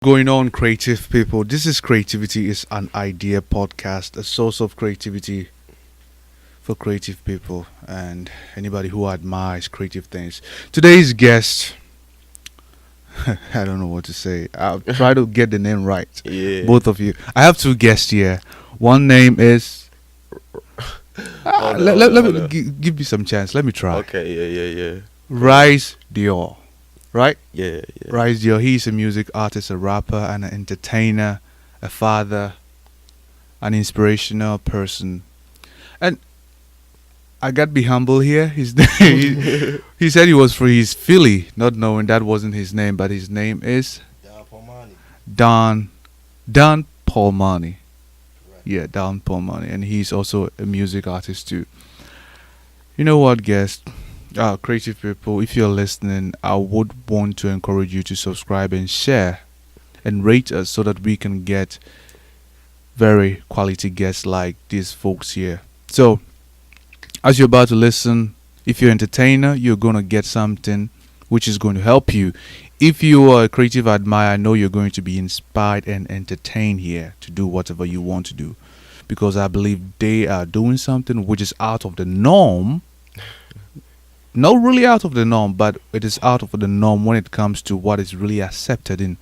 Going on, creative people? This is Creativity is an Idea podcast, a source of creativity for creative people and anybody who admires creative things. Today's guest, I don't know what to say. I'll try to get the name right. Yeah. Both of you. I have two guests here. One name is. Let me give me some chance. Let me try. Okay. Yeah. Rhys Dior, right? Yeah. Rhys Dior. He's a music artist, a rapper, and an entertainer, a father, an inspirational person. And I got to be humble here. He said he was from his Philly, not knowing that wasn't his name, but his name is Paumani. Don Paumani. Right. Yeah, Don Paumani, and he's also a music artist too. You know what, guest? Creative people, if you're listening, I would want to encourage you to subscribe and share and rate us so that we can get very quality guests like these folks here. So, as you're about to listen, if you're an entertainer, you're going to get something which is going to help you. If you are a creative admirer, I know you're going to be inspired and entertained here to do whatever you want to do. Because I believe they are doing something which is out of the norm. Not really out of the norm, but it is out of the norm when it comes to what is really accepted in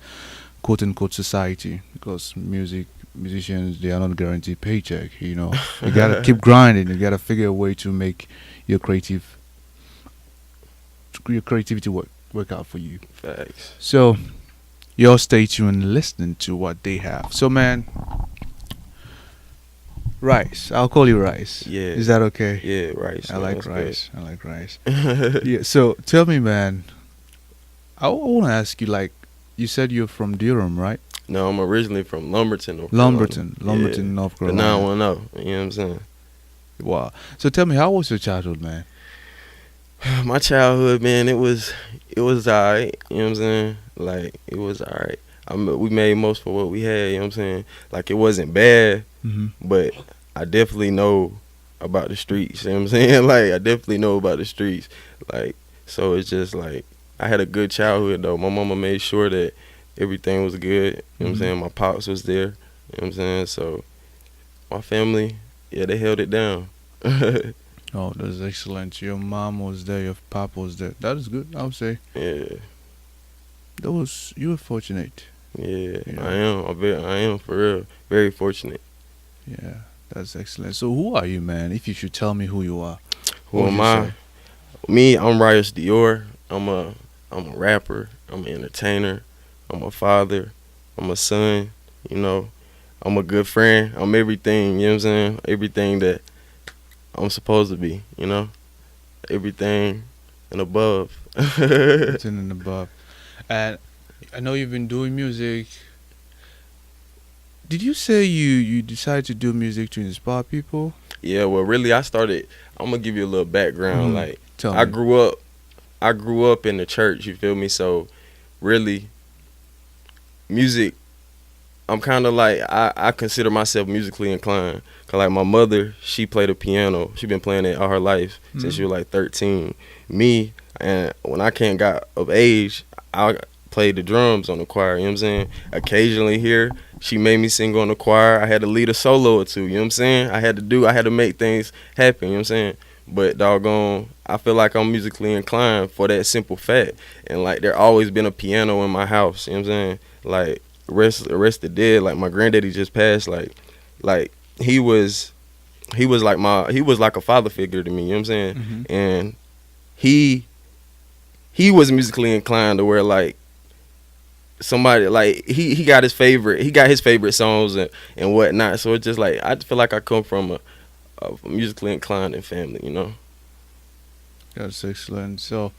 quote unquote society. Because musicians, they are not guaranteed paycheck, you know. You gotta keep grinding, you gotta figure a way to make your creativity work out for you. Facts. So y'all stay tuned and listening to what they have. So man, Rice. I'll call you Rice. Yeah. Is that okay? Yeah. Right. I like rice. I like rice. Yeah. So tell me, man. I want to ask you. Like, you said you're from Durham, right? No, I'm originally from Lumberton, North Lumberton, Carolina. North The Carolina. 910. You know what I'm saying? Wow. So tell me, how was your childhood, man? My childhood, man, it was alright. You know what I'm saying? Like, it was alright. We made most for what we had. You know what I'm saying? Like, it wasn't bad, but I definitely know about the streets. You know what I'm saying? Like, I definitely know about the streets. Like, so it's just like I had a good childhood though. My mama made sure that everything was good. You know what I'm saying? My pops was there. You know what I'm saying? So my family, yeah, they held it down. Oh, that's excellent. Your mom was there. Your pop was there. That is good. I would say. Yeah. You were fortunate. Yeah, Yeah. I am for real. Very fortunate. Yeah, that's excellent. So who are you, man? If you should tell me who you are. Who What would am you I? say? Me, I'm Rhys Dior. I'm a rapper. I'm an entertainer. I'm a father. I'm a son. You know, I'm a good friend. I'm everything. You know what I'm saying? Everything that I'm supposed to be. You know, everything and above. It's in and above. And I know you've been doing music. Did you say you decided to do music to inspire people? Yeah. Well, really, I started. I'm gonna give you a little background. Mhm. Like, Tell I me. grew up in the church. You feel me? So, really, music. I'm kind of like I consider myself musically inclined. Cause like my mother, she played the piano. She been playing it all her life since she was like 13. Me, and when I got of age, I played the drums on the choir. You know what I'm saying? Occasionally here, she made me sing on the choir. I had to lead a solo or two. You know what I'm saying? I had to make things happen. You know what I'm saying? But doggone, I feel like I'm musically inclined for that simple fact. And like there always been a piano in my house. You know what I'm saying? Like rest the dead. Like my granddaddy just passed. Like he was like a father figure to me. You know what I'm saying? And he was musically inclined to where like somebody like he got his favorite songs and whatnot. So it's just like I feel like I come from a musically inclined family, you know. That's excellent. So,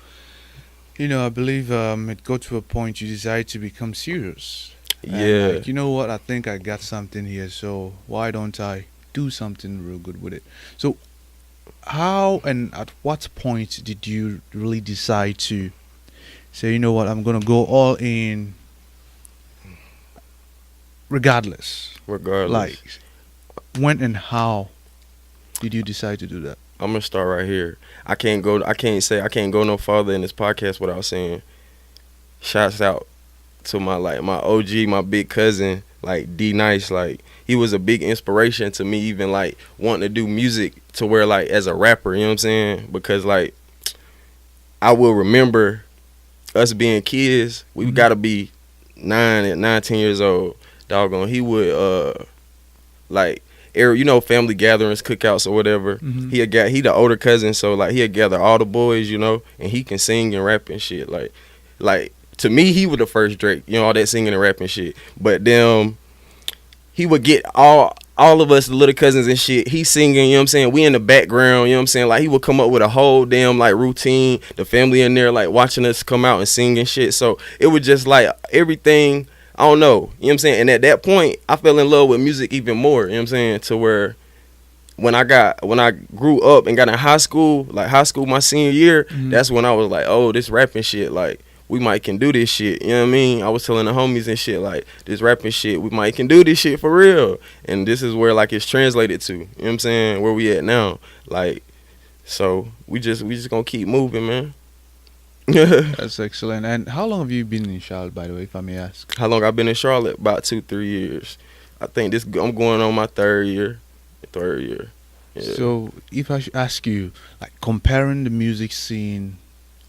I believe it got to a point you decided to become serious. And, Yeah. like, you know what? I think I got something here. So why don't I do something real good with it? So, how and at what point did you really decide to say, you know what? I'm gonna go all in, regardless. Regardless. Like, when and how did you decide to do that? I'm gonna start right here. I can't go no farther in this podcast without saying shouts out to my OG, my big cousin, like D Nice, like he was a big inspiration to me, even like wanting to do music to where like as a rapper, you know what I'm saying? Because like I will remember us being kids, we gotta be 10 years old. Doggone, he would like family gatherings, cookouts or whatever. He the older cousin, so like he'd gather all the boys, and he can sing and rap and shit. Like to me, he was the first Drake, all that singing and rapping shit. But then he would get all of us, the little cousins and shit, he singing, you know what I'm saying? We in the background, you know what I'm saying? Like, he would come up with a whole damn, like, routine. The family in there, like, watching us come out and sing and shit. So, it was just, like, everything, I don't know, you know what I'm saying? And at that point, I fell in love with music even more, you know what I'm saying? To where when I grew up and got in high school my senior year, that's when I was like, oh, this rapping shit, like, we might can do this shit, you know what I mean? I was telling the homies and shit, like, this rapping shit, we might can do this shit for real. And this is where, like, it's translated to, you know what I'm saying, where we at now. Like, so we just gonna keep moving, man. That's excellent. And how long have you been in Charlotte, by the way, if I may ask? How long I've been in Charlotte? About 2-3 years. I think I'm going on my third year. Yeah. So, if I should ask you, like, comparing the music scene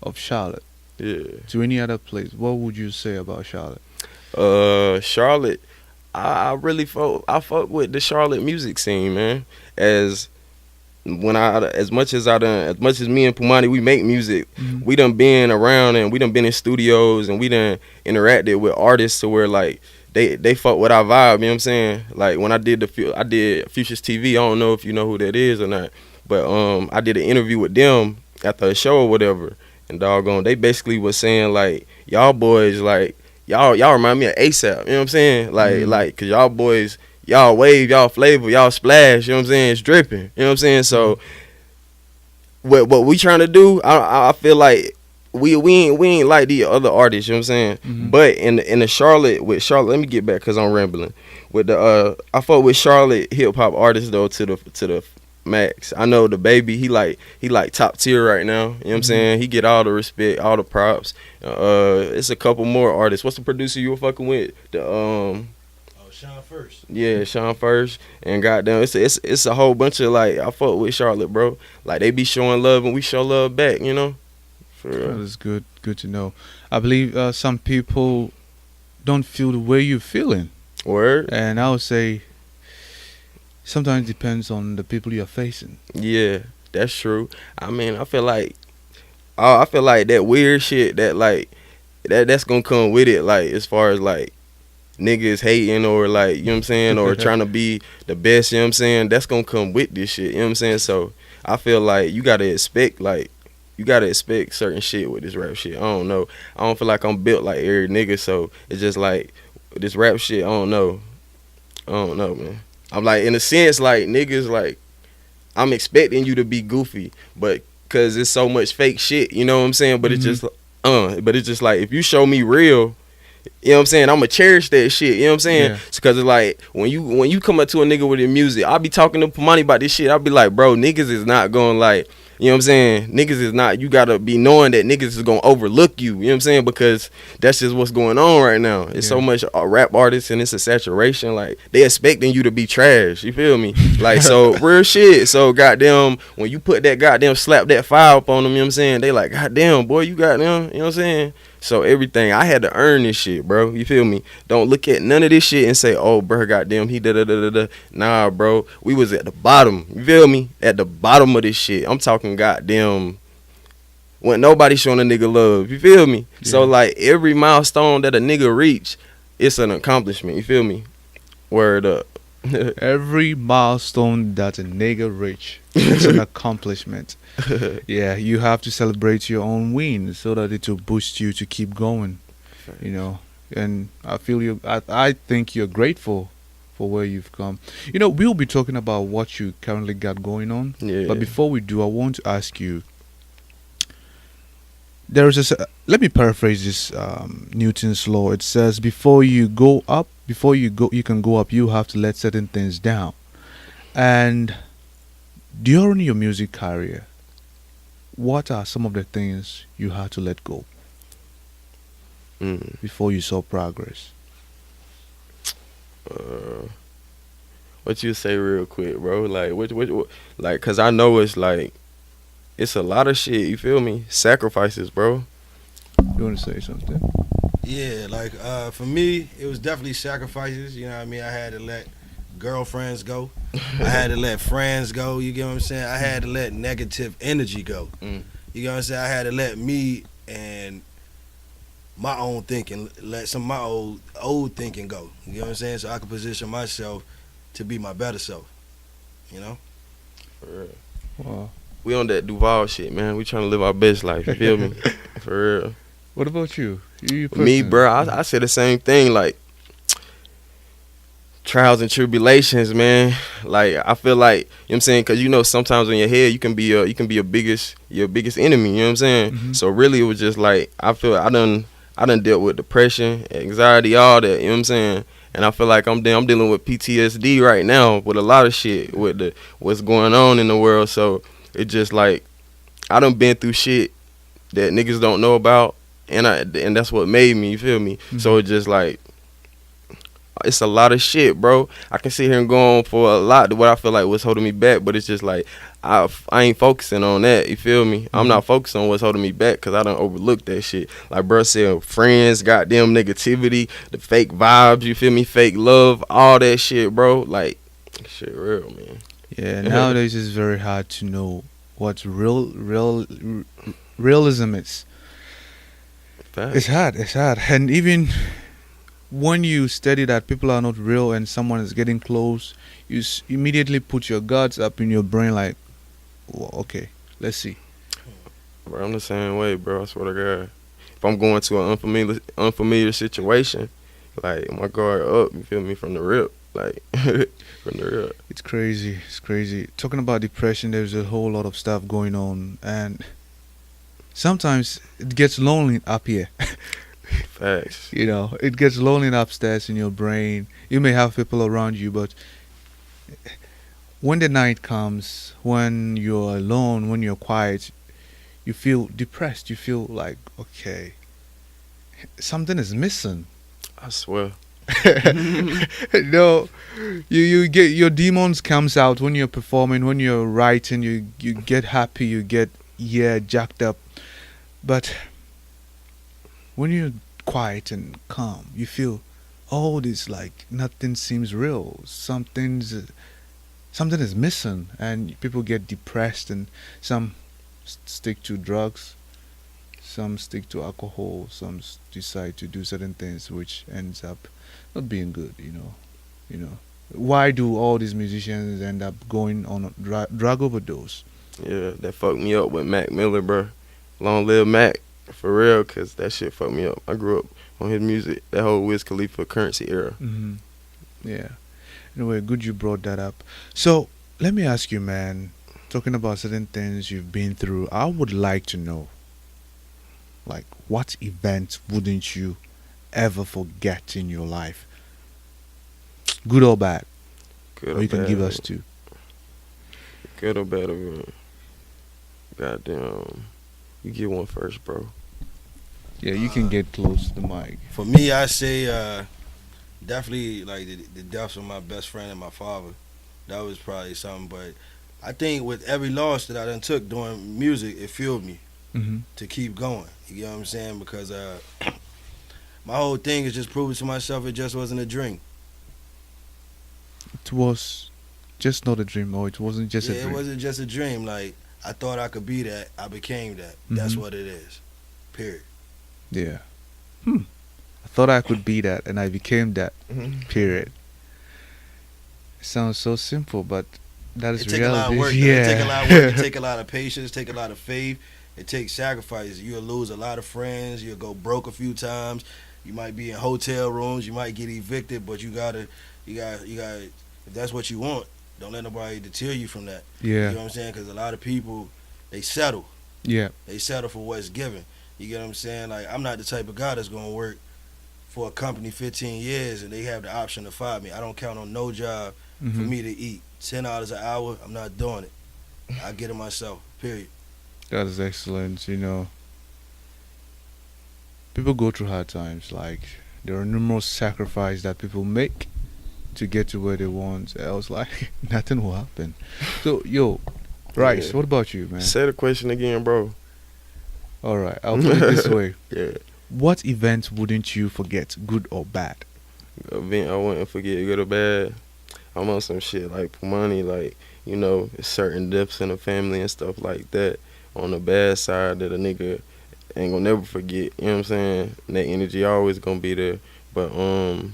of Charlotte to any other place, what would you say about Charlotte? Charlotte, I really fuck with the Charlotte music scene, man. As much as me and Paumani, we make music, we done been around and we done been in studios and we done interacted with artists to where like they fuck with our vibe, you know what I'm saying? Like when I did Future's TV, I don't know if you know who that is or not, but I did an interview with them after a show or whatever. And doggone, they basically was saying like, y'all boys, like, y'all remind me of ASAP, you know what I'm saying? Like, cause y'all boys, y'all wave, y'all flavor, y'all splash, you know what I'm saying? It's dripping, you know what I'm saying? So, what we trying to do, I feel like we ain't like the other artists, you know what I'm saying? But in the Charlotte, let me get back cause I'm rambling. With I fuck with Charlotte hip hop artists though to the max. I know the baby, he like top tier right now. You know what I'm saying? He get all the respect, all the props. It's a couple more artists. What's the producer you were fucking with? Sean First. Yeah, Sean First. And goddamn, it's a whole bunch of like I fuck with Charlotte, bro. Like they be showing love and we show love back, you know? For real. That is good to know. I believe some people don't feel the way you're feeling. Word. And I would say sometimes it depends on the people you're facing. Yeah, that's true. I mean, I feel like that weird shit that like that's gonna come with it, like as far as like niggas hating or like, you know what I'm saying, or trying to be the best, you know what I'm saying, that's gonna come with this shit, you know what I'm saying? So I feel like you gotta expect certain shit with this rap shit. I don't know. I don't feel like I'm built like every nigga, so it's just like this rap shit, I don't know, man. I'm like, in a sense, like, niggas, like, I'm expecting you to be goofy, but because it's so much fake shit, you know what I'm saying? But it's just, like, if you show me real, you know what I'm saying, I'm going to cherish that shit, you know what I'm saying? Because it's like, when you come up to a nigga with your music, I'll be talking to Paumani about this shit, I'll be like, bro, niggas is not going, like, you know what I'm saying? Niggas is not, you gotta be knowing that niggas is gonna overlook you know what I'm saying? Because that's just what's going on right now. It's so much rap artists and it's a saturation. Like, they expecting you to be trash. You feel me? Like, so, real shit. So, goddamn, when you put that goddamn slap that fire up on them, you know what I'm saying? They like, goddamn, boy, you goddamn, you know what I'm saying? So, everything, I had to earn this shit, bro. You feel me? Don't look at none of this shit and say, oh, bro, goddamn, he da-da-da-da-da. Nah, bro. We was at the bottom. You feel me? At the bottom of this shit. I'm talking goddamn, when nobody showing a nigga love. You feel me? Yeah. So, like, every milestone that a nigga reach, it's an accomplishment. You feel me? Word up. Every milestone that a nigga reach, it's an accomplishment. Yeah, you have to celebrate your own wins so that it will boost you to keep going. You know, and I feel I think you're grateful for where you've come. You know, we'll be talking about what you currently got going on. Yeah. But before we do, I want to ask you. There is let me paraphrase this Newton's law. It says before you can go up, you have to let certain things down. And during your music career, what are some of the things you had to let go? before you saw progress? Uh, what you say real quick, bro? Like what like, cause I know it's like it's a lot of shit. You feel me? Sacrifices, bro. You want to say something? Yeah, like for me, it was definitely sacrifices. You know what I mean? I had to let girlfriends go. I had to let friends go. You get what I'm saying? I had to let negative energy go. You get what I'm saying? I had to let me and my own thinking, let some of my old thinking go. You get what I'm saying? So I could position myself to be my better self. You know? For real. Wow. We on that Duval shit, man. We trying to live our best life. You feel me? For real. What about you? You Me, personally? bro, I say the same thing. Like trials and tribulations, man. Like I feel like, you know what I'm saying, because you know sometimes in your head you can be your biggest enemy. You know what I'm saying? Mhm. So really it was just like I feel I done dealt with depression, anxiety, all that. You know what I'm saying? And I feel like I'm dealing with PTSD right now with a lot of shit with what's going on in the world. So it just like I done been through shit that niggas don't know about, and that's what made me. You feel me? So it just like it's a lot of shit, bro. I can sit here and go on for a lot. What I feel like was holding me back, but it's just like I ain't focusing on that. You feel me? I'm not focused on what's holding me back because I done overlooked that shit. Like bro said, friends, goddamn negativity, the fake vibes. You feel me? Fake love, all that shit, bro. Like shit, real, man. Yeah. Nowadays it's very hard to know what realism is. Facts. It's hard. It's hard, and even when you study that people are not real and someone is getting close, you immediately put your guards up in your brain like, well, okay, let's see. Bro, I'm the same way, bro. I swear to God. If I'm going to an unfamiliar situation, like my guard up, you feel me, from the rip. Like from the rip. It's crazy. It's crazy. Talking about depression, there's a whole lot of stuff going on, and sometimes it gets lonely up here. Facts. You know, it gets lonely upstairs in your brain. You may have people around you, but when the night comes, when you're alone, when you're quiet, you feel depressed. You feel like, okay, something is missing. I swear. No, you get your demons comes out when you're performing, when you're writing. You get happy, you get jacked up, but when you're quiet and calm, you feel all this like nothing seems real. Something is missing, and people get depressed, and some stick to drugs, some stick to alcohol, some decide to do certain things, which ends up not being good. You know. Why do all these musicians end up going on a drug overdose? Yeah, that fucked me up with Mac Miller, bro. Long live Mac, for real, because that shit fucked me up. I grew up on his music, that whole Wiz Khalifa Currency era. Mm-hmm. Yeah. Anyway, good you brought that up. So, let me ask you, man, talking about certain things you've been through, I would like to know, like, what event wouldn't you ever forget in your life? Good or bad? Good Or you can bad, give us two. Good or bad, man. Goddamn. You get one first, bro. Yeah, you can get close to the mic. For me, I say definitely like the deaths of my best friend and my father. That was probably something. But I think with every loss that I done took doing music, it fueled me Mm-hmm. to keep going. You get what I'm saying? Because my whole thing is just proving to myself it just wasn't a dream. It was just not a dream, or it wasn't just a Yeah, dream. it wasn't just a dream. Like I thought I could be that. I became that. That's Mhm. what it is. Period. Yeah. I thought I could be that, and I became that. Period. It sounds so simple, but that is It take a reality. lot of work. Yeah. It take a lot of work. It take a lot of patience. Take a lot of faith. It takes sacrifice. You'll lose a lot of friends. You'll go broke a few times. You might be in hotel rooms. You might get evicted. But you gotta. If that's what you want, don't let nobody deter you from that. You know Yeah. what I'm saying? Because a lot of people, they settle. Yeah. They settle for what's given. You get what I'm saying? Like I'm not the type of guy that's gonna work for a company 15 years and they have the option to fire me. I don't count on no job for Mhm. me to eat. $10 an hour, I'm not doing it. I get it myself. Period. That is excellent. You know, people go through hard times. Like there are numerous sacrifices that people make to get to where they want. Else, like nothing will happen. So, yo, Rice, Yeah. what about you, man? Say the question again, bro. All right, I'll put it this way: Yeah. what event wouldn't you forget, good or bad? Event I wouldn't forget, good or bad. I'm on some shit like Paumani, like, you know, certain deaths in the family and stuff like that. On the bad side that a nigga ain't gonna never forget, you know what I'm saying? And that energy always gonna be there. But on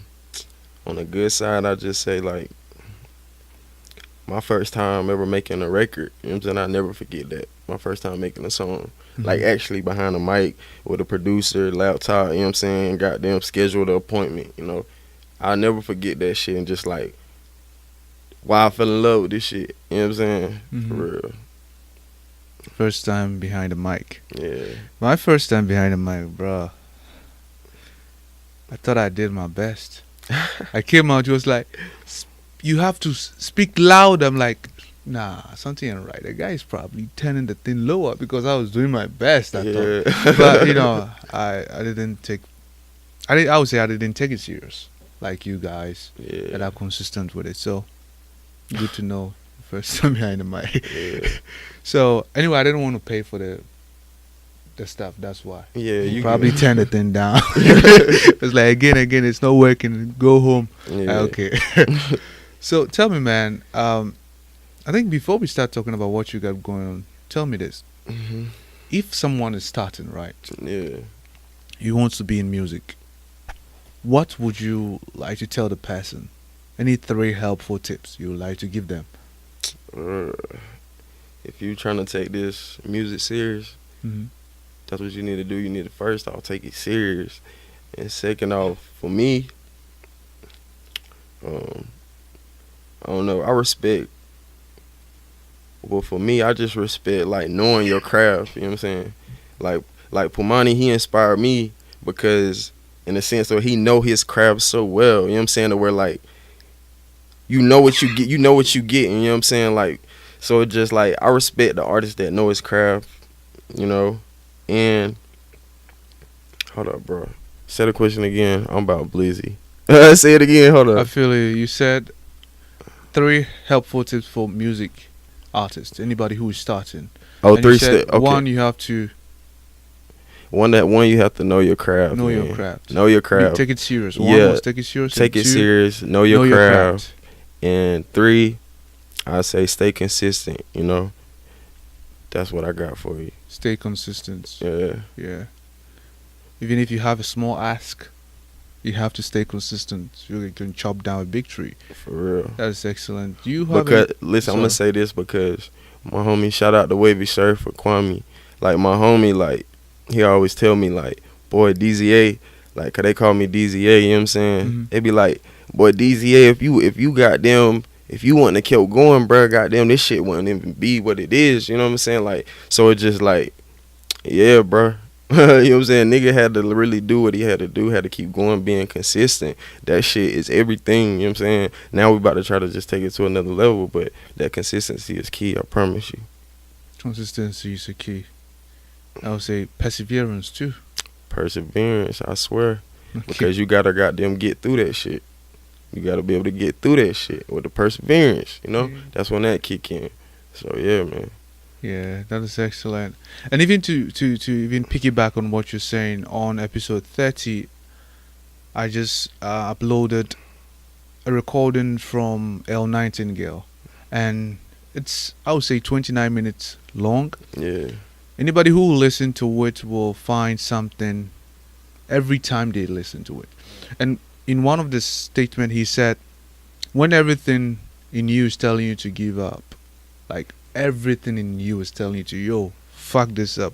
the good side, I just say like my first time ever making a record, you know what I'm saying? I never forget that. My first time making a song. Like actually behind the mic with a producer, laptop, you know what I'm saying? Goddamn scheduled an appointment, you know. I'll never forget that shit, and just like why I fell in love with this shit. You know what I'm saying? Mhm. For real. First time behind the mic. Yeah. My first time behind the mic, bruh. I thought I did my best. I came out, he was like, you have to speak loud. I'm like, nah, something ain't right. The guy is probably turning the thing lower because I was doing my best, I thought. Yeah. But, you know, I didn't take, I would say I didn't take it serious. Like you guys that Yeah. are consistent with it. So, good to know. First time behind the mic. Yeah. So, anyway, I didn't want to pay for the stuff. That's why. Yeah. You Probably can- turn the thing down. It's like again, it's not working. Go home. Yeah. Okay. So tell me, man. I think before we start talking about what you got going on, tell me this: Mhm. if someone is starting, right, Yeah. he wants to be in music, what would you like to tell the person? Any 3 helpful tips you would like to give them? If you trying to take this music serious, Mm-hmm. that's what you need to do. You need to first off take it serious, and second off, for me, I don't know. I respect. Well, for me, I just respect like knowing your craft. You know what I'm saying? Like Paumani, he inspired me because in a sense, so he know his craft so well. You know what I'm saying? To where like you know what you get, you know what you get. You know what I'm saying? Like so, it just like I respect the artist that know his craft. You know, and hold up, bro. Say the question again. I'm about blizzy. Say it again. Hold I up. feel you said 3 helpful tips for music artists. Anybody who is starting. Oh, And you 3 said steps. Okay. One, you have to One you have to know your craft. know man. your craft. Know your craft. Take it serious. Yeah. One was take it serious. Take and it 2, serious. Know your know craft. And 3, I say stay consistent. You know, that's what I got for you. Stay consistent. Yeah. Yeah. Even if you have a small ask, you have to stay consistent. You can chop down a big tree. For real. That is excellent. Do you have Because listen, I'm gonna say this because my homie, shout out to Wavy Surf for Kwame. Like my homie, like he always tell me like, boy DZA, like 'cause they call me DZA. You know what I'm saying? Mhm. They be like, boy DZA, if you goddamn. If you wouldn't have kept going, bruh, goddamn, this shit wouldn't even be what it is. You know what I'm saying? Like, so it's just like, yeah, bruh. You know what I'm saying? Nigga had to really do what he had to do, had to keep going, being consistent. That shit is everything, you know what I'm saying? Now we about to try to just take it to another level, but that consistency is key, I promise you. consistency is a key. I would say perseverance too. Perseverance, I swear. Okay. Because you gotta goddamn get through that shit. You gotta be able to get through that shit with the perseverance, you know? Yeah. That's when that kick in. So yeah, man. Yeah, that is excellent. And even to even piggyback on what you're saying, on episode 30, I just uploaded a recording from L Nightingale, and it's, I would say, 29 minutes long. Yeah. Anybody who will listen to it will find something every time they listen to it. And in one of the statement, he said, when everything in you is telling you to give up, like everything in you is telling you to, yo, fuck this up.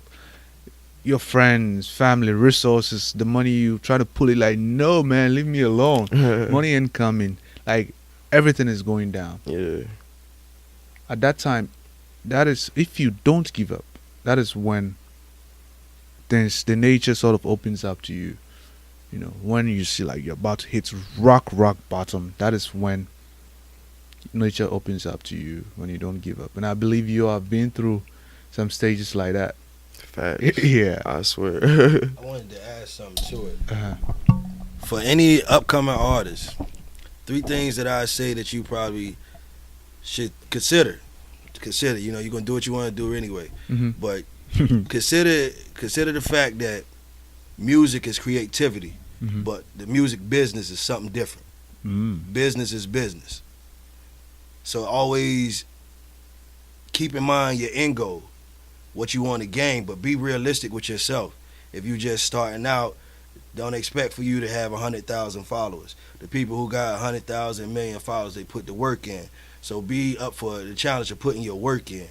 Your friends, family, resources, the money, you try to pull it like, no, man, leave me alone. Money ain't coming. Like, everything is going down. Yeah. At that time, that is, if you don't give up, that is when the nature sort of opens up to you. You know, when you see like you're about to hit rock bottom, that is when nature opens up to you, when you don't give up. And I believe you have been through some stages like that. Facts. Yeah. I swear. I wanted to add something to it. Uh-huh. For any upcoming artists, 3 things that I say that you probably should consider. You know, you're gonna do what you want to do anyway, Mhm. but consider the fact that music is creativity, Mhm. but the music business is something different. Business is business. So always keep in mind your end goal, what you want to gain, but be realistic with yourself. If you just starting out, don't expect for you to have 100,000 followers. The people who got 100,000 million followers, they put the work in. So be up for the challenge of putting your work in.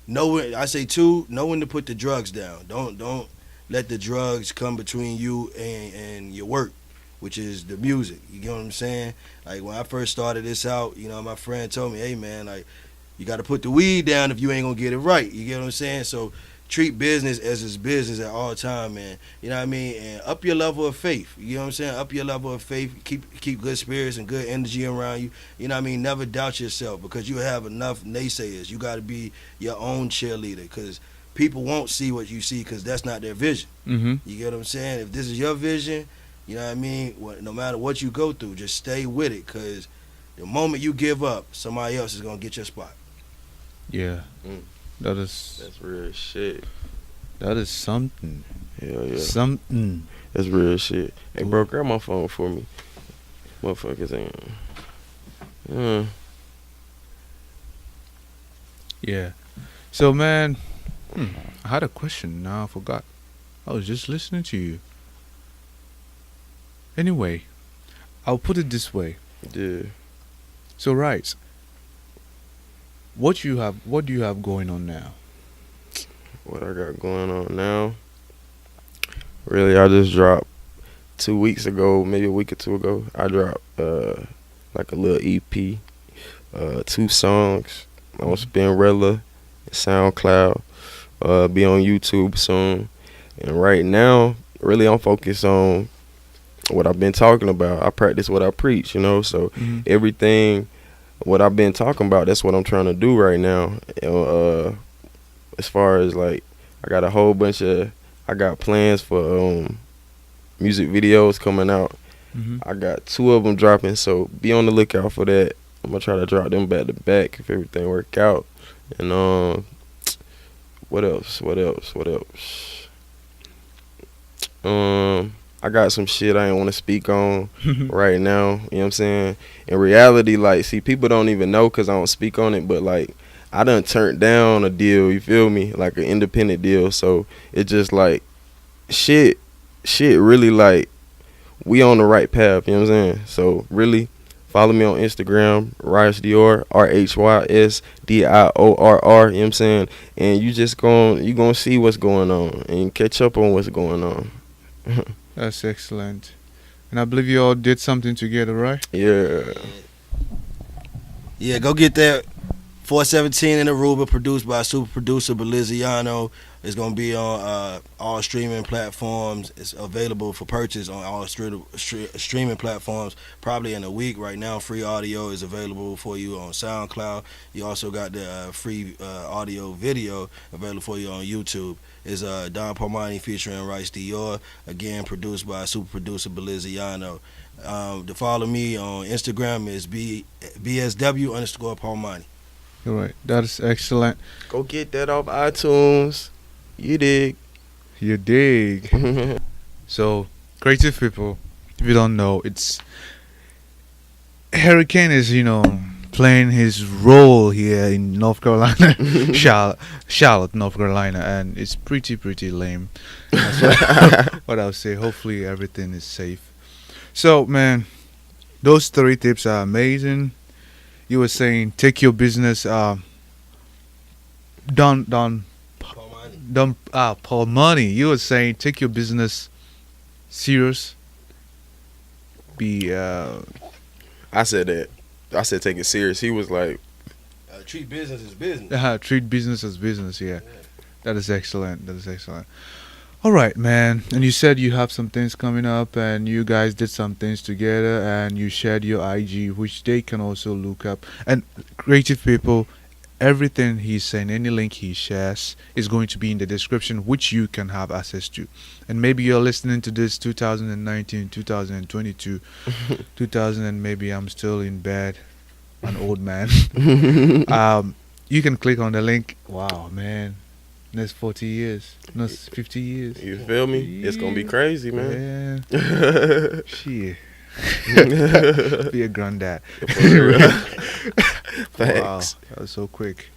Know when, I say 2, know when to put the drugs down. Don't let the drugs come between you and your work, which is the music. You get what I'm saying? Like when I first started this out, you know, my friend told me, hey man, like you got to put the weed down if you ain't gonna get it right. You get what I'm saying? So treat business as it's business at all time, man. You know what I mean? And up your level of faith. You know what I'm saying? Up your level of faith. Keep good spirits and good energy around you. You know what I mean? Never doubt yourself, because you have enough naysayers. You got to be your own cheerleader, because people won't see what you see, because that's not their vision. Mm-hmm. You get what I'm saying? If this is your vision, you know what I mean? No matter what you go through, just stay with it, because the moment you give up, somebody else is going to get your spot. Yeah. Mm. That's real shit. that is something. Hell yeah. Something. That's real shit. Hey, bro, grab my phone for me. Motherfuckers ain't. Yeah. So man, I had a question. Now I forgot. I was just listening to you. Anyway, I'll put it this way. Yeah. So right. What do you have going on now? What I got going on now? Really, I just dropped 2 weeks ago, maybe a week or 2 ago. I dropped like a little EP, 2 songs on Spinrilla, SoundCloud, be on YouTube soon. And right now, really, I'm focused on what I've been talking about. I practice what I preach, you know. So everything, what I've been talking about, that's what I'm trying to do right now. As far as like, I got a whole bunch of, I got plans for music videos coming out. I got 2 of them dropping, so be on the lookout for that. I'm gonna try to drop them back to back if everything work out. And what else? I got some shit I ain't want to speak on right now. You know what I'm saying? In reality, like, see, people don't even know because I don't speak on it, but like, I done turned down a deal, you feel me? Like an independent deal. So it's just like, shit really, like, we on the right path, you know what I'm saying? So really, follow me on Instagram, Rhys Dior, RHYSDIORR, you know what I'm saying? And you gonna see what's going on and catch up on what's going on. That's excellent. And I believe you all did something together, right? Yeah. Yeah, go get that 417 in Aruba, produced by super producer Beliziano. It's going to be on all streaming platforms. It's available for purchase on all streaming platforms probably in a week. Right now, free audio is available for you on SoundCloud. You also got the free audio video available for you on YouTube. It's Don Paumani featuring Rhys Dior, again produced by super producer Beliziano. To follow me on Instagram is BSW_Paumani. All right. That is excellent. Go get that off iTunes. You dig. You dig. So, creative people, if you don't know, it's Hurricane is, playing his role here in North Carolina, Charlotte, North Carolina, and it's pretty lame. That's what I'll say. Hopefully everything is safe. So, man, those 3 tips are amazing. You were saying take your business Paumani. You were saying take your business serious. I said that. I said take it serious. He was like, treat business as business. Treat business as business. Yeah. That is excellent. All right, man. And you said you have some things coming up, and you guys did some things together, and you shared your IG, which they can also look up. And creative people, everything he's saying, any link he shares, is going to be in the description, which you can have access to. And maybe you're listening to this 2019, 2022, 2000, and maybe I'm still in bed, an old man. You can click on the link. Wow, man. Next 40 years, next 50 years. You feel me? It's gonna be crazy, man. Yeah. Shit. Be a granddad. Wow, Thanks. that was so quick.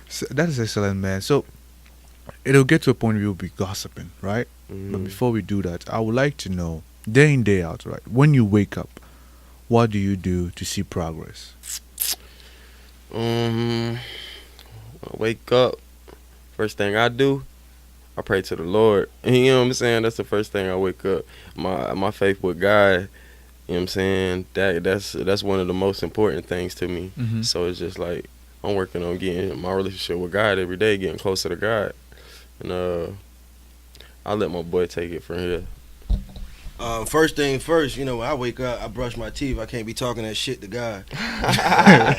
So, that is excellent, man. So it'll get to a point where we'll be gossiping, right? But before we do that, I would like to know, day in, day out, right? When you wake up, what do you do to see progress? I wake up. First thing I do, I pray to the Lord. You know what I'm saying? That's the first thing I wake up. My faith with God. You know what I'm saying? That's one of the most important things to me. Mm-hmm. So it's just like I'm working on getting my relationship with God every day, getting closer to God. And I'll let my boy take it from here. First thing first, when I wake up, I brush my teeth. I can't be talking that shit to God. Yeah,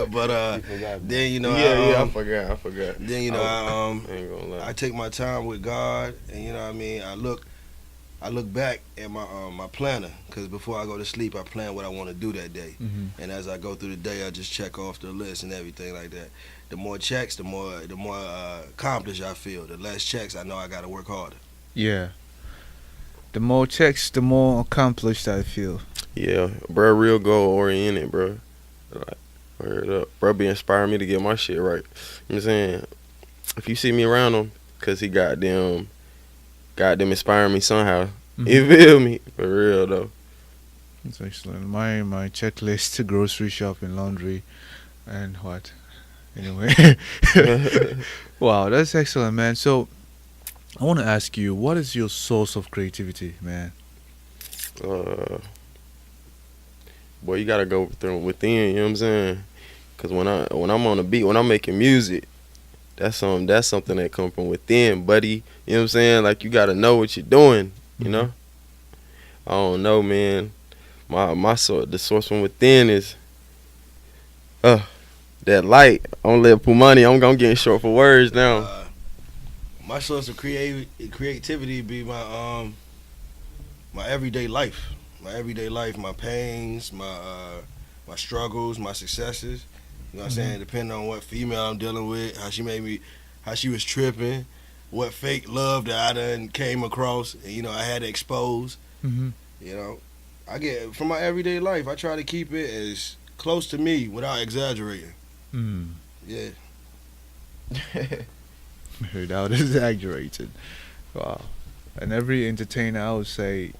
but then I forgot. Then I ain't gonna lie. I take my time with God, and I look back at my planner, because before I go to sleep, I plan what I want to do that day. Mm-hmm. And as I go through the day, I just check off the list and everything like that. The more checks, the more accomplished I feel. The less checks, I know I got to work harder. Yeah. The more checks, the more accomplished I feel. Yeah, bro, real goal oriented, bro. Like, word up, bro, be inspiring me to get my shit right. You know what I'm saying? If you see me around him, cause he goddamn inspiring me somehow. Mm-hmm. You feel me? For real though. That's excellent. My checklist: grocery shopping, laundry, and what? Anyway. Wow, that's excellent, man. So I want to ask you, what is your source of creativity, man? Boy, you gotta go through within. You know what I'm saying? Cause when I'm on the beat, when I'm making music, that's something that come from within, buddy. You know what I'm saying? Like, you gotta know what you're doing. You know? I don't know, man. The source from within is that light. I'm gonna let Paumani. I'm gonna get short for words now. My source of creativity be my everyday life. My everyday life, my pains, my struggles, my successes. You know what I'm saying? Depending on what female I'm dealing with, how she was tripping, what fake love that I done came across, and I had to expose. Mm-hmm. I get from my everyday life. I try to keep it as close to me without exaggerating. Mm. Yeah. Without exaggerating. Wow. And every entertainer, I would say,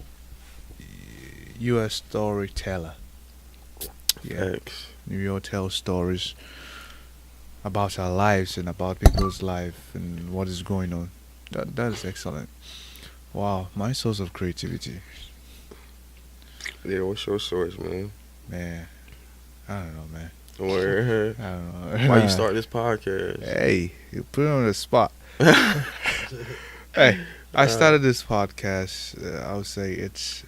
you're a storyteller. Yeah. Thanks. You all tell stories about our lives and about people's life and what is going on. That is excellent. Wow, my source of creativity. Yeah, what's your source, man? Man, I don't know, man. Where? I don't know. Why you start this podcast? Hey, you put it on the spot. Hey, I started this podcast. I would say it's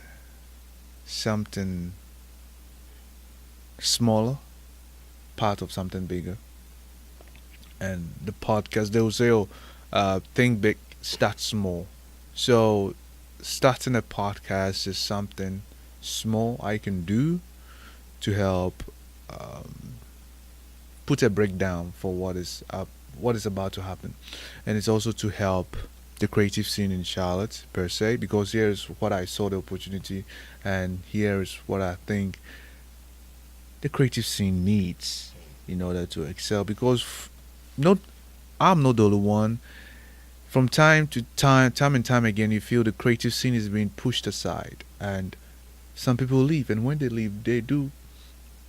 something smaller, part of something bigger. And the podcast, they will say, think big, start small. So starting a podcast is something small I can do to help put a breakdown for what is about to happen. And it's also to help the creative scene in Charlotte per se, because here's what I saw the opportunity, and here's what I think the creative scene needs in order to excel. Because I'm not the only one. From time and time again, you feel the creative scene is being pushed aside, and some people leave, and when they leave,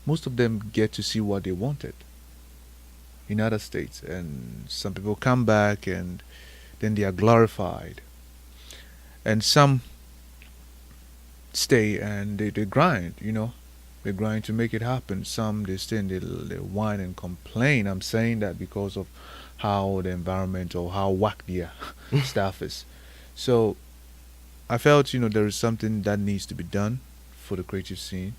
most of them get to see what they wanted in other states, and some people come back and then they are glorified, and some stay and they grind, they grind to make it happen. Some they stay and they whine and complain. I'm saying that because of how the environment or how whack their stuff is. So I felt there is something that needs to be done for the creative scene,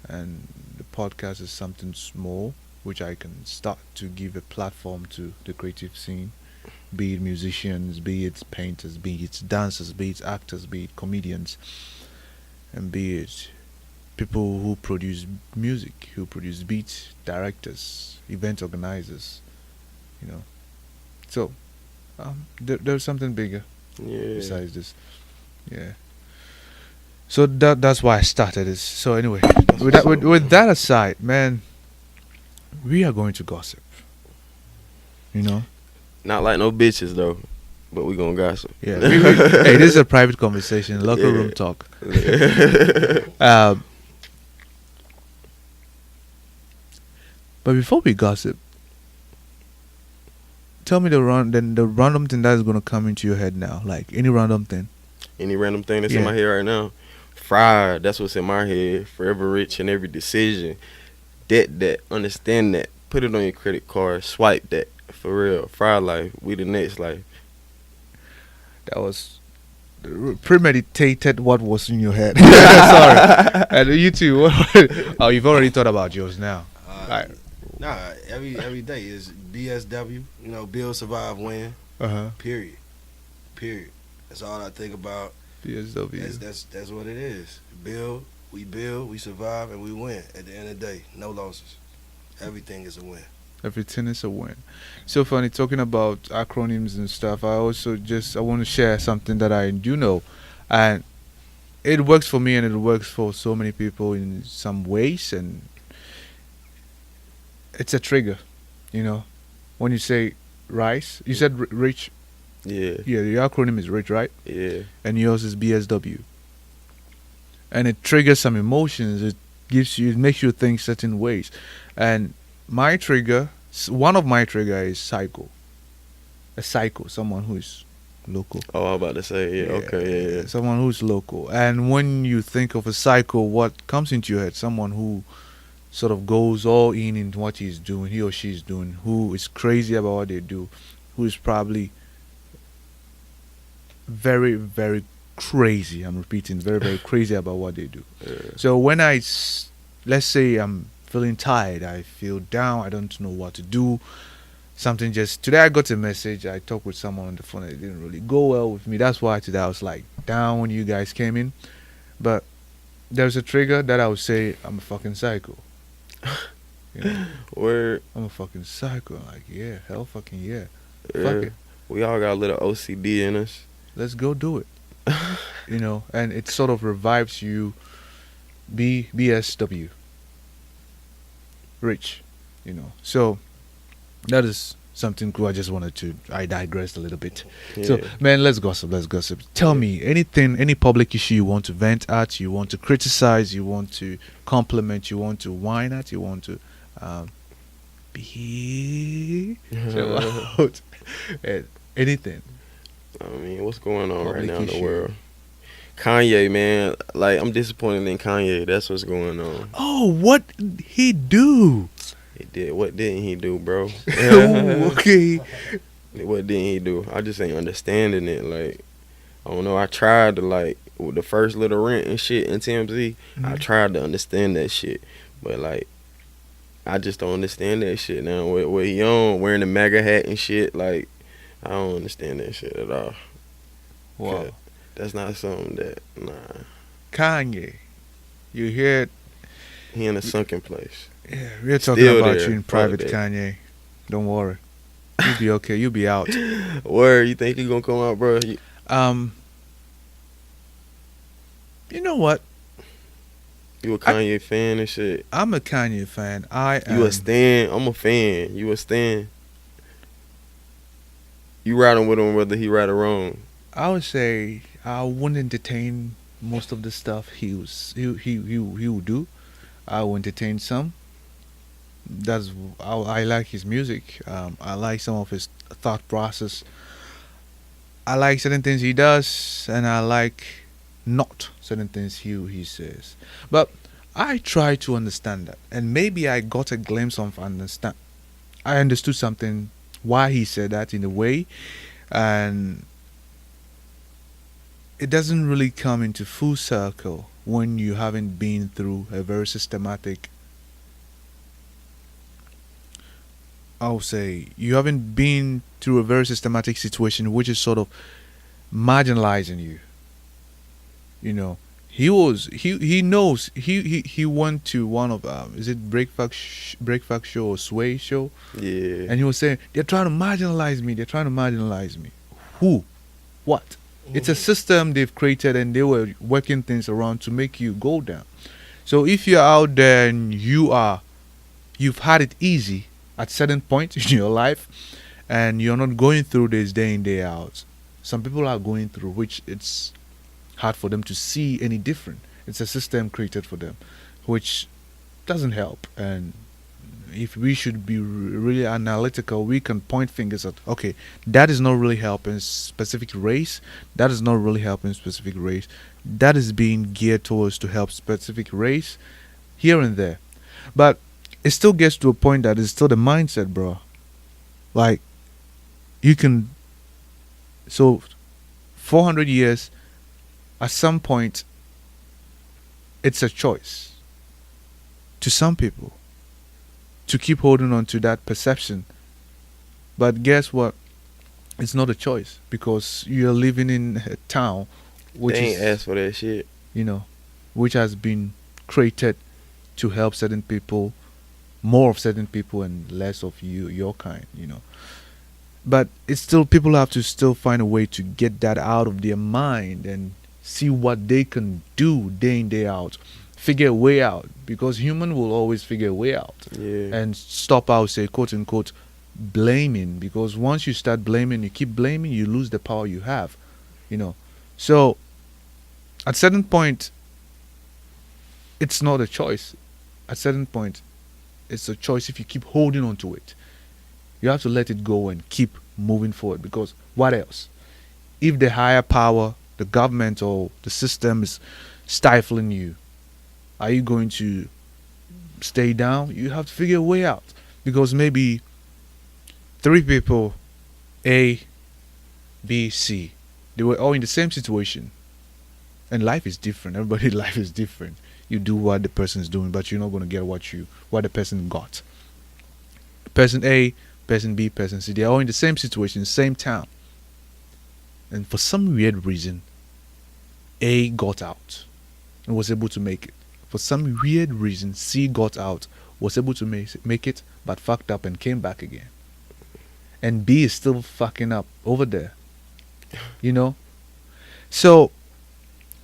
and the podcast is something small which I can start to give a platform to the creative scene, be it musicians, be it painters, be it dancers, be it actors, be it comedians, and be it people who produce music, who produce beats, directors, event organizers, you know. So, there's something bigger Yeah. besides this. Yeah. So that's why I started this. So anyway, with that aside, man, we are going to gossip. You know. Not like no bitches though, but we gonna gossip. Yeah. Hey, this is a private conversation, locker room talk. But before we gossip, tell me the random thing that is gonna come into your head now, like any random thing. Any random thing that's in Yeah. my head right now. Fried, that's what's in my head. Forever rich in every decision. That, understand that. Put it on your credit card. Swipe that. For real. Fried life. We the next life. That was premeditated. What was in your head? Sorry. And you too. Oh, you've already thought about yours now. Right. Nah, every day is BSW. You know, build, survive, win. Period. That's all I think about. BSW. That's what it is. Build, we survive, and we win. At the end of the day, no losses. Everything is a win. Everything is a win. So funny talking about acronyms and stuff. I want to share something that I do know, and it works for me and it works for so many people in some ways, and it's a trigger. You know, when you say Rhys, you said Rich. Yeah. Yeah, the acronym is Rich, right? Yeah. And yours is BSW. And it triggers some emotions. It makes you think certain ways. And my trigger, one of my trigger is psycho. A psycho, someone who is local. Oh, I was about to say, yeah, okay, yeah. Someone who's local. And when you think of a psycho, what comes into your head? Someone who sort of goes all in what he's doing, he or she's doing, who is crazy about what they do, who is probably very, very crazy. I'm repeating, very, very crazy about what they do. Yeah. So when let's say I'm feeling tired, I feel down, I don't know what to do. Today I got a message, I talked with someone on the phone, it didn't really go well with me. That's why today I was like down when you guys came in. But there's a trigger that I would say I'm a fucking psycho. You know, Word. I'm a fucking psycho. Like, yeah, hell fucking yeah. Yeah. Fuck it. We all got a little OCD in us. Let's go do it. You know, and it sort of revives you. BSW. Rich. You know. So that is something cool. I digressed a little bit. Yeah. So man, let's gossip. Tell me anything, any public issue you want to vent at, you want to criticize, you want to compliment, you want to whine at, you want to be out. Anything. I mean, what's going on Public right now in issue. the world? Kanye, man. Like, I'm disappointed in Kanye. That's what's going on. Oh, what did he do? He did. What didn't he do, bro? Okay. What didn't he do? I just ain't understanding it. Like, I don't know. I tried to, like, with the first little rent and shit in TMZ, I tried to understand that shit. But, like, I just don't understand that shit now. What he on, wearing the MAGA hat and shit, like, I don't understand that shit at all. Wow. That's not something that, nah. Kanye. You hear it? He in a sunken place. Yeah, we're talking Still about there. you in Fuck private, that. Kanye. Don't worry. You'll be okay. You'll be out. Word, you think he gonna come out, bro? You know what? You a Kanye fan and shit? I'm a Kanye fan. You a stan? I'm a fan. You a stan? You riding with him whether he right or wrong? I would say I wouldn't entertain most of the stuff he would do. I will entertain some. I like his music. I like some of his thought process. I like certain things he does, and I like not certain things he says. But I try to understand that, and maybe I got a glimpse of understand. I understood something why he said that in a way, and it doesn't really come into full circle when you haven't been through a very systematic I'll say you haven't been through a very systematic situation which is sort of marginalizing you. You know, he knows he went to one of is it breakfast show or sway show, Yeah. and he was saying they're trying to marginalize me. They're trying to marginalize me. Who? What? It's a system they've created, and they were working things around to make you go down. So if you're out there and you've had it easy at certain point in your life, and you're not going through this day in day out, some people are going through, which it's hard for them to see any different. It's a system created for them, which doesn't help. And if we should be really analytical, we can point fingers at, okay, that is not really helping specific race. That is not really helping specific race. That is being geared towards to help specific race here and there. But it still gets to a point that it's still the mindset, bro. Like, you can, so 400 years, at some point, it's a choice to some people to keep holding on to that perception. But guess what? It's not a choice, because you're living in a town which They ain't is, asked for that shit. you know, which has been created to help certain people, more of certain people and less of your kind, you know. But it's still, people have to still find a way to get that out of their mind and see what they can do day in day out, figure a way out, because human will always figure a way out. Yeah. And stop, I would say, quote unquote, blaming, because once you start blaming, you keep blaming, you lose the power you have, you know. So at certain point, it's not a choice. At certain point, it's a choice. If you keep holding on to it, you have to let it go and keep moving forward, because what else? If the higher power, the government or the system, is stifling you, are you going to stay down? You have to figure a way out, because maybe 3 people, A, B, C, they were all in the same situation, and life is different. Everybody's life is different. You do what the person is doing, but you're not going to get what the person got. Person A, person B, person C, they're all in the same situation, same town, and for some weird reason, A got out and was able to make it. For some weird reason, C got out, was able to make it, but fucked up and came back again. And B is still fucking up over there. You know? So,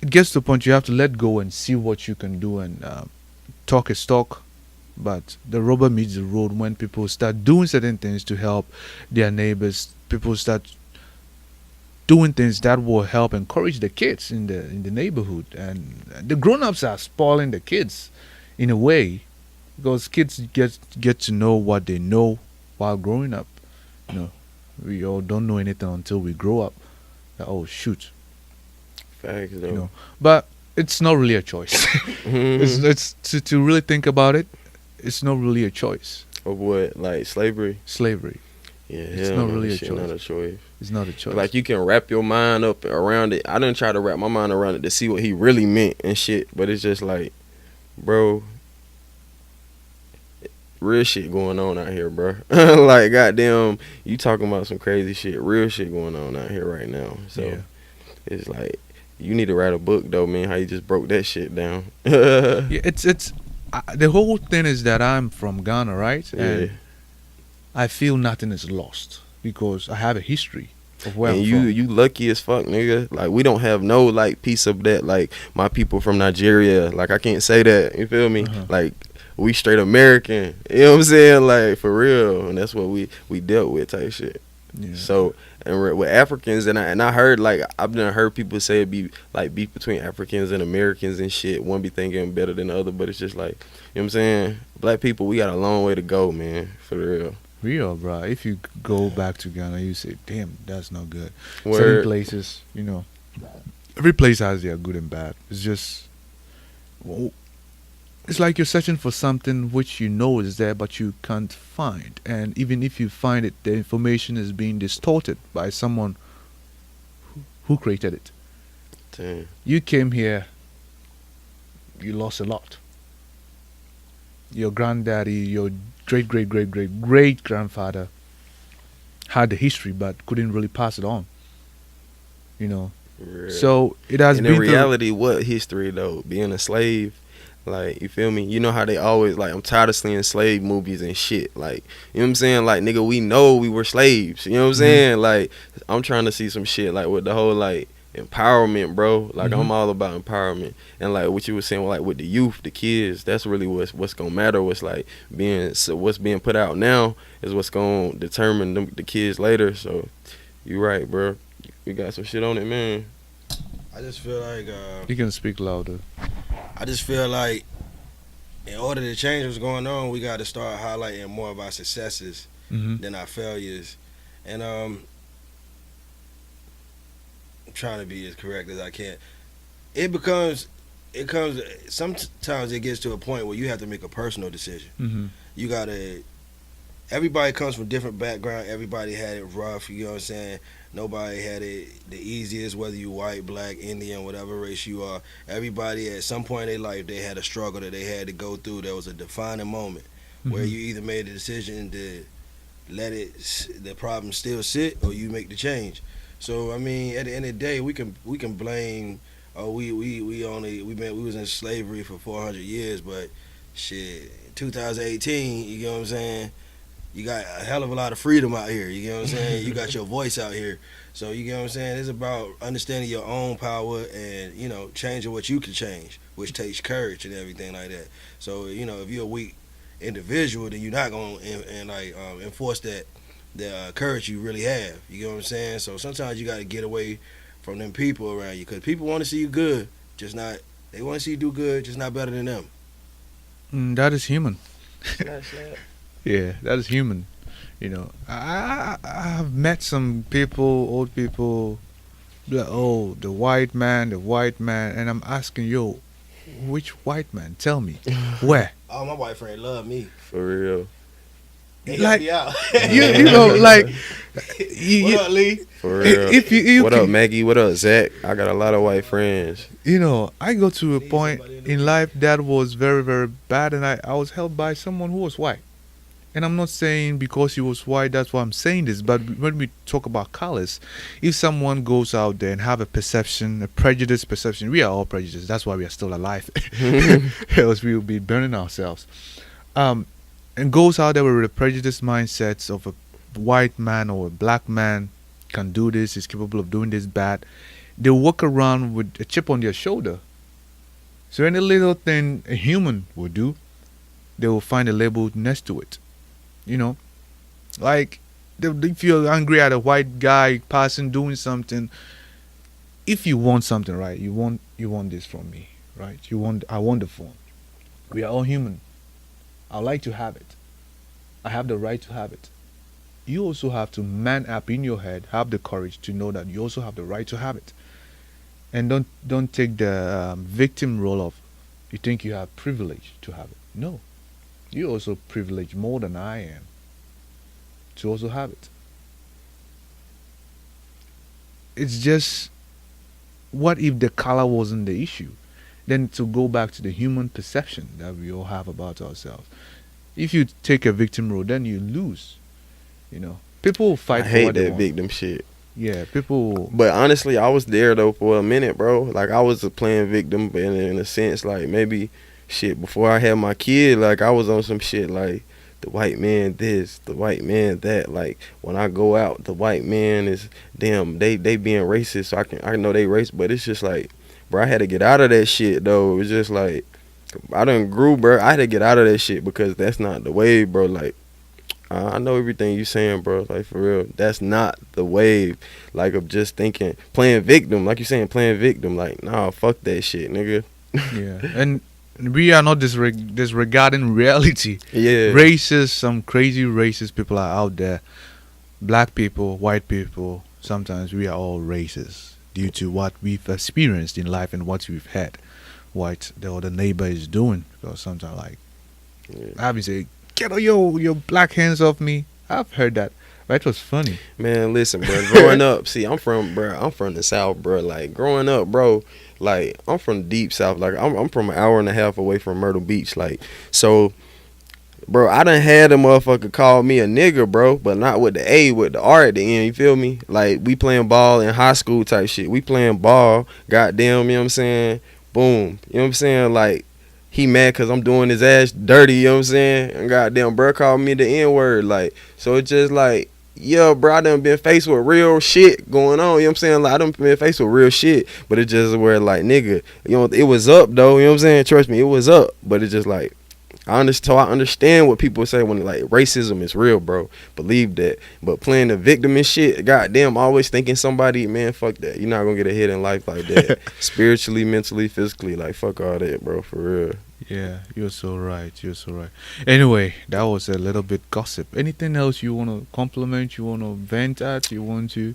it gets to a point you have to let go and see what you can do, and talk is talk. But the rubber meets the road when people start doing certain things to help their neighbors. People start doing things that will help encourage the kids in the neighborhood, and the grown-ups are spoiling the kids in a way, because kids get to know what they know while growing up. You know, we all don't know anything until we grow up. Oh shoot, Facts, though. you know. But it's not really a choice. It's to really think about it. It's not really a choice. Of what? Like slavery? Slavery. Yeah, It's hell not no, really a shit choice. Not a choice. It's not a choice. Like, you can wrap your mind up around it. I didn't try to wrap my mind around it to see what he really meant and shit. But it's just like, bro, real shit going on out here, bro. Like, goddamn, you talking about some crazy shit. Real shit going on out here right now. So Yeah. it's like, you need to write a book though, man. How you just broke that shit down. Yeah, it's the whole thing is that I'm from Ghana, right? Yeah. And I feel nothing is lost because I have a history of where And I'm you from. you lucky as fuck, nigga. Like, we don't have no like piece of that. Like, my people from Nigeria, like, I can't say that. You feel me? Uh-huh. Like, we straight American. You know what I'm saying? Like, for real. And that's what we dealt with type shit. Yeah. So, and with Africans, and I heard, like, I've done heard people say it be like beef between Africans and Americans and shit. One be thinking better than the other, but it's just like, you know what I'm saying? Black people, we got a long way to go, man. For real. Real, bro. If you go back to Ghana, you say, "Damn, that's not good." Certain Word. places, you know, every place has their good and bad. It's just, well, it's like you're searching for something which you know is there, but you can't find. And even if you find it, the information is being distorted by someone who created it. Damn. You came here, you lost a lot. Your granddaddy, your great grandfather had the history but couldn't really pass it on. You know, Yeah. so it has And been in through. reality, what history though? Being a slave, like you feel me? You know how they always like I'm tired of seeing slave movies and shit. Like you know what I'm saying? Like nigga, we know we were slaves. You know what I'm Mhm. saying? Like I'm trying to see some shit like with the whole like empowerment, bro. Like Mhm. I'm all about empowerment and like what you were saying, like with the youth, the kids. That's really what's gonna matter. What's like what's being put out now is what's gonna determine the kids later. So you right, bro. We got some shit on it, man. I just feel like You can speak louder. I just feel like in order to change what's going on, we got to start highlighting more of our successes Hmm. than our failures. And I'm trying to be as correct as I can. It comes sometimes it gets to a point where you have to make a personal decision. Hmm. You gotta. Everybody comes from different background. Everybody had it rough. You know what I'm saying? Nobody had it the easiest, whether you white, black, Indian, whatever race you are. Everybody at some point in their life, they had a struggle that they had to go through. There was a defining moment where you either made the decision to let the problem still sit, or you make the change. So I mean, at the end of the day, we can blame. Oh, we was in slavery for 400 years, but shit, 2018. You know what I'm saying? You got a hell of a lot of freedom out here. You know what I'm saying? You got your voice out here. So you know what I'm saying? It's about understanding your own power and, you know, changing what you can change, which takes courage and everything like that. So, you know, if you're a weak individual, then you're not going to enforce that courage you really have. You know what I'm saying? So sometimes you got to get away from them people around you, because people want to see you good, they want to see you do good, just not better than them. That is human. Slap, slap. Yeah, that is human. You know, I have met some people, old people, be like, oh, the white man, and I'm asking, yo, which white man? Tell me, where? Oh, my white friend love me. For real. They Like, help me out. you know, like, you, What up, Lee? For real. if you What can, up, Maggie? What up, Zach? I got a lot of white friends. you know, I go to a Need point somebody in the in life that was very, very bad, and I was held by someone who was white. And I'm not saying because he was white, that's why I'm saying this. But when we talk about colors, if someone goes out there and have a perception, a prejudiced perception, we are all prejudiced. That's why we are still alive. Else we will be burning ourselves. And goes out there with a prejudiced mindsets of a white man or a black man can do this, is capable of doing this bad. They walk around with a chip on their shoulder. So any little thing a human will do, they will find a label next to it. You know, like if you're angry at a white guy passing doing something, if you want something, right, you want this from me, right? I want the phone. We are all human. I like to have it. I have the right to have it. You also have to man up in your head, have the courage to know that you also have the right to have it, and don't take the victim role of you think you have privilege to have it. No, you also privileged more than I am to also have it. It's just, what if the color wasn't the issue? Then to go back to the human perception that we all have about ourselves. If you take a victim role, then you lose. You know, people will fight I for hate what they that want. victim shit. Yeah, people. But honestly, I was there though for a minute, bro. Like I was playing victim, but in a sense, like maybe shit before I had my kid, like I was on some shit like the white man this, the white man that. Like when I go out, the white man is damn. They being racist, so I know they racist, but it's just like, bro, I had to get out of that shit though. It was just like I done grew, bro. I had to get out of that shit because that's not the way, bro. Like. I know everything you saying, bro. Like, for real. That's not the wave, like, of just thinking, playing victim. Like you saying, playing victim. Like, nah, fuck that shit, nigga. Yeah, and we are not disregarding reality. Yeah. Racist, some crazy racist people are out there. Black people, white people. Sometimes we are all racist due to what we've experienced in life and what we've had. What the other neighbor is doing. Because sometimes, like, Yeah. I be say, get your black hands off me. I've heard that. That was funny. Man, listen, bro. Growing up, see, I'm from the South, bro. Like, growing up, bro, like, I'm from deep South. Like, I'm from an hour and a half away from Myrtle Beach. Like, so Bro, I done had a motherfucker call me a nigga, bro, but not with the A, with the R at the end, you feel me? Like, we playing ball in high school type shit. We playing ball, goddamn, you know what I'm saying? Boom. You know what I'm saying? Like, he mad because I'm doing his ass dirty, you know what I'm saying? And goddamn, bro called me the N-word. Like, so it's just like, yeah, bro, I done been faced with real shit going on, you know what I'm saying? Like, I done been faced with real shit, but it just where, like, nigga, you know, it was up, though, you know what I'm saying? Trust me, it was up, but it just like, I understand what people say when like racism is real, bro. Believe that. But playing the victim and shit, goddamn, always thinking somebody, man, fuck that. You're not gonna get ahead in life like that. Spiritually, mentally, physically, like fuck all that, bro, for real. Yeah, you're so right. You're so right. Anyway, that was a little bit gossip. Anything else you want to compliment? You want to vent at? You want to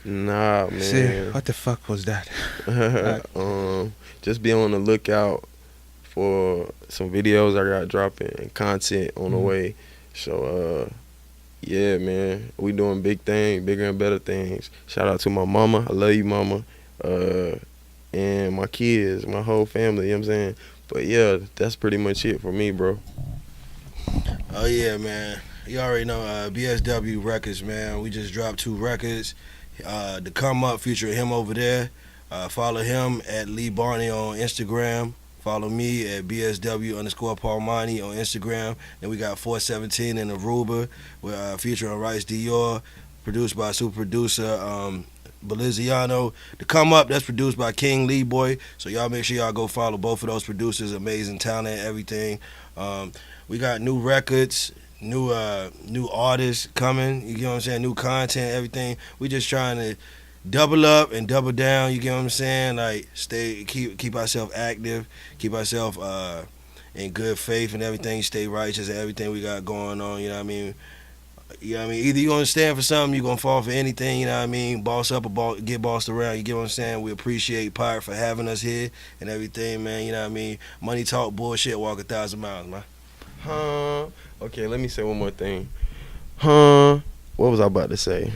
Nah, man. say, what the fuck was that? Just be on the lookout for some videos I got dropping and content on the way. So yeah, man, we doing big things, bigger and better things. Shout out to my mama. I love you, mama. And my kids, my whole family, you know what I'm saying? But yeah, that's pretty much it for me, bro. Oh yeah, man. You already know BSW Records, man. We just dropped 2 records. The Come Up featuring him over there. Follow him at Lee Barney on Instagram. Follow me at BSW_Paumani on Instagram. Then we got 417 in Aruba. We're featuring Rhys Dior, produced by super producer Beliziano. The Come Up, that's produced by King Lee Boy. So y'all make sure y'all go follow both of those producers. Amazing talent, everything. We got new records, new artists coming. You get what I'm saying? New content, everything. We just trying to double up and double down, you get what I'm saying? Like keep ourselves active, keep ourselves in good faith and everything, stay righteous and everything we got going on, you know what I mean? You know what I mean? Either you're gonna stand for something, you're gonna fall for anything, you know what I mean? Boss up or get bossed around, you get what I'm saying? We appreciate Pyeric for having us here and everything, man, you know what I mean? Money talk, bullshit, walk 1,000 miles, man. Okay, let me say one more thing. What was I about to say?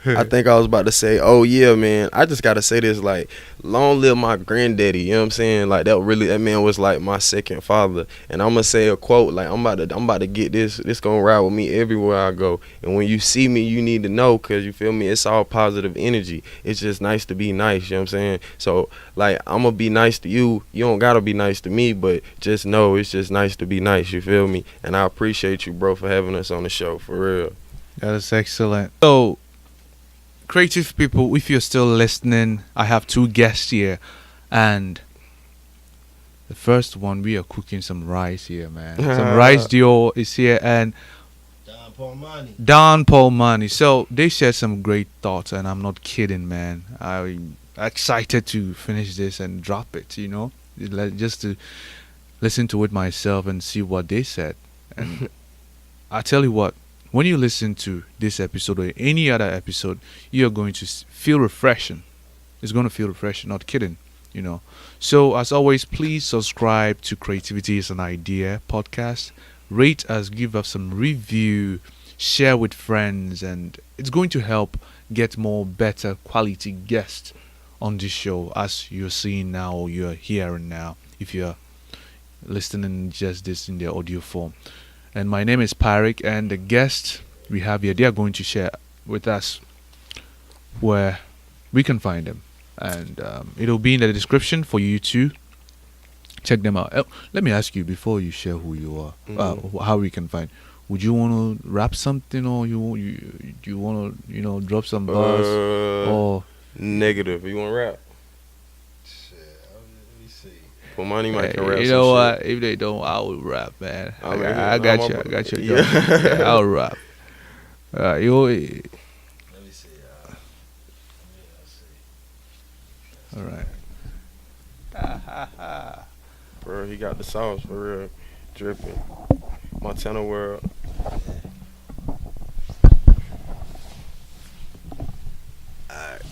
I think I was about to say, oh yeah, man, I just gotta say this, like, long live my granddaddy, you know what I'm saying? Like, that man was like my second father. And I'm gonna say a quote, like, I'm about to get this gonna ride with me everywhere I go. And when you see me, you need to know, cause you feel me, it's all positive energy. It's just nice to be nice, you know what I'm saying? So, like, I'm gonna be nice to you. You don't gotta be nice to me, but just know it's just nice to be nice, you feel me? And I appreciate you, bro, for having us on the show, for real. That is excellent. So, creative people, if you're still listening, I have 2 guests here, and the first one, we are cooking some rice here, man. Some Rhys Dior is here, and Don Paumani. So they shared some great thoughts, and I'm not kidding, man. I'm excited to finish this and drop it, you know, just to listen to it myself and see what they said. And I tell you what, when you listen to this episode or any other episode, you're going to feel refreshing. It's going to feel refreshing, not kidding, you know. So, as always, please subscribe to Creativity is an Idea podcast. Rate us, give us some review, share with friends, and it's going to help get more better quality guests on this show, as you're seeing now or you're hearing now, if you're listening just this in the audio form. And my name is Pyeric, and the guests we have here, they are going to share with us where we can find them. And it'll be in the description for you to check them out. Let me ask you, before you share who you are, how we can find. Would you want to rap something, or you want to, you know, drop some bars? Or Negative. You want to rap? Paumani might can rap. You know what? If they don't, I will rap, man. I got you. I got you. Yeah. I'll rap. Let me see. All right. Bro, he got the sauce for real, dripping. Montana World. Alright.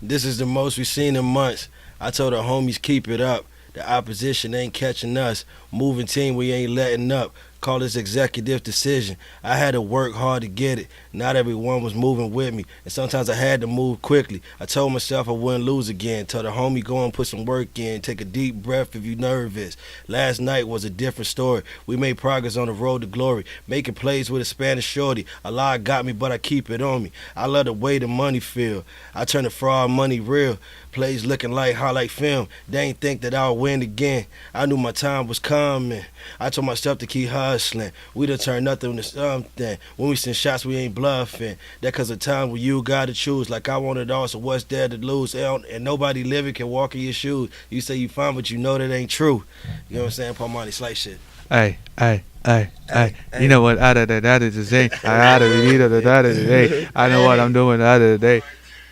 This is the most we've seen in months. I told our homies keep it up. The opposition ain't catching us. Moving team, we ain't letting up. call this executive decision. I had to work hard to get it. Not everyone was moving with me, and sometimes I had to move quickly. I told myself I wouldn't lose again. Told the homie, go and put some work in. Take a deep breath if you're nervous. Last night was a different story. We made progress on the road to glory. Making plays with a Spanish shorty. A lie got me, but I keep it on me. I love the way the money feel. I turn the fraud money real. Plays looking like highlight film. They ain't think that I'll win again. I knew my time was coming. I told myself to keep hustling. We done turned nothing into something. When we send shots, we ain't bluffing. That cause of time when you gotta choose. Like I want it all, so what's there to lose? And nobody living can walk in your shoes. You say you fine, but you know that ain't true. You know what I'm saying? Paumani, slight shit. Hey. You know what? That is the same. I know what I'm doing the other day.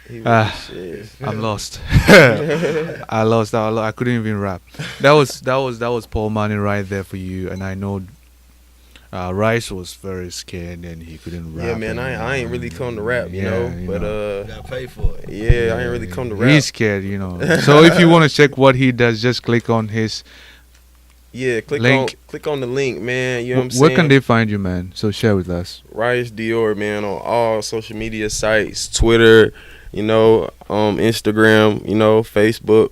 I'm lost. I lost. I couldn't even rap. That was Paumani right there for you. And I know Rhys was very scared and he couldn't rap. Yeah, man, I ain't really come to rap, you know. But you gotta pay for it. Yeah, I ain't really come to rap. He's scared, you know. So if you want to check what he does, just click on his click on the link, man. You know what I'm saying? Where can they find you, man? So share with us. Rhys Dior, man, on all social media sites, Twitter, you know, Instagram, you know, Facebook,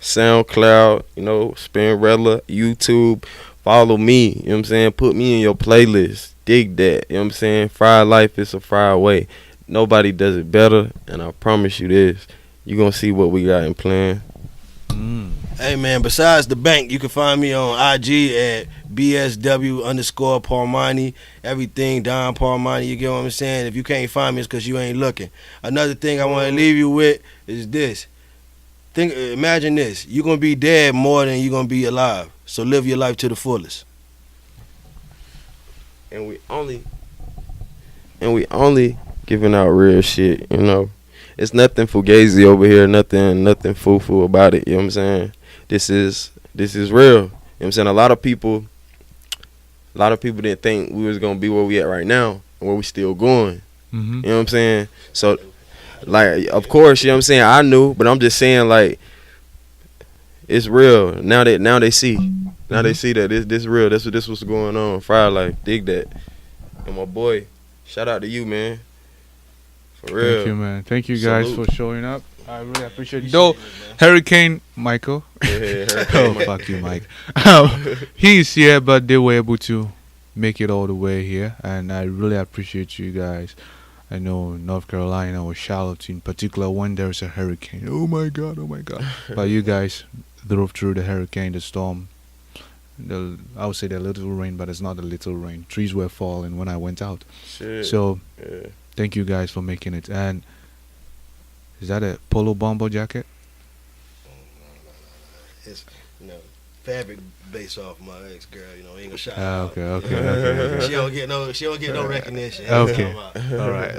SoundCloud, you know, Spinrella, YouTube. Follow me, you know what I'm saying? Put me in your playlist. Dig that, you know what I'm saying? Fried life is a fried way. Nobody does it better, and I promise you this. You're going to see what we got in plan. Hey, man, besides the bank, you can find me on IG at BSW_Paumani. Everything Don Paumani, you get what I'm saying? If you can't find me, it's because you ain't looking. Another thing I want to leave you with is this. Imagine this. You're going to be dead more than you're going to be alive. So live your life to the fullest. And we only giving out real shit, you know. It's nothing fugazi over here, nothing foo-foo about it, you know what I'm saying? This is real. You know what I'm saying? A lot of people didn't think we was gonna be where we at right now and where we still going. Mm-hmm. You know what I'm saying? So like, of course, you know what I'm saying, I knew, but I'm just saying, like, it's real. Now they see. Now they see that this real. This what's going on. Fried life. Dig that. And my boy, shout out to you, man. For real. Thank you, man. Thank you guys Salute. for showing up. I really appreciate it. Though Hurricane Michael. Yeah, Oh, fuck you, Mike. He's here, but they were able to make it all the way here, and I really appreciate you guys. I know North Carolina or Charlotte in particular, when there's a hurricane, oh my god. But you guys drove through the hurricane, the storm. I would say the little rain, but it's not a little rain. Trees were falling when I went out. Shit. So Yeah. thank you guys for making it. And is that a polo bomber jacket? It's, fabric based off my ex girl. Ain't gonna shout Okay. out. She don't get no recognition. Okay. All right.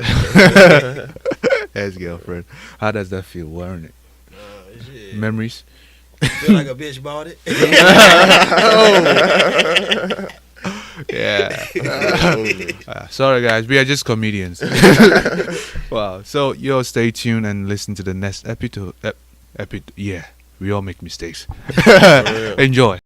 Ex-girlfriend. How does that feel wearing it? Shit. Memories? Feel like a bitch bought it. Yeah. Sorry guys, we are just comedians. Wow. So stay tuned and listen to the next episode. Yeah, we all make mistakes. Enjoy.